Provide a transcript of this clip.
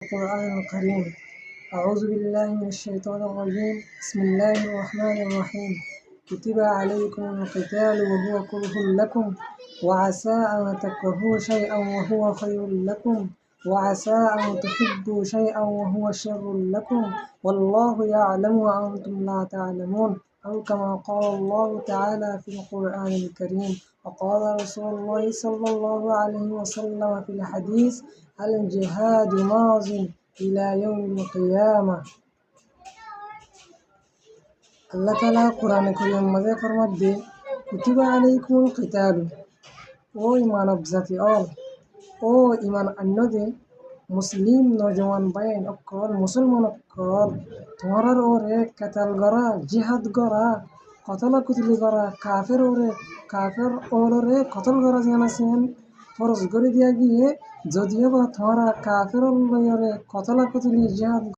القرآن الكريم. أعوذ بالله من الشيطان الرجيم. بسم الله الرحمن الرحيم. كتب عليكم القتال وهو كره لكم وعسى أن تكرهوا شيئا وهو خير لكم وعسى أن تحبوا شيئا وهو شر لكم والله يعلم وأنتم لا تعلمون، أو كما قال الله تعالى في القرآن الكريم. وقال رسول الله صلى الله عليه وسلم في الحديث: الجهاد ماض إلى يوم القيامة। আল্লাহ তাআলা কোরআনে কারীমের মাঝে ফরমাচ্ছে, কুতিবা আলাইকুমুল কিতালু, ও মানব জাতি ও ইমান আন্যদে মুসলিম নজওয়ান বাইন অকল মুসলমান অকল তোমার ওরে কেতাল গড়া জিহাদ গড়া কতলা কুতলি গড়া কাফের ওরে কতল গড়া জানাছেন ফরজ করে দিয়া গিয়ে যদিও বা তোমারা কাফের লয়রে কতলা কুতলি জিহাদ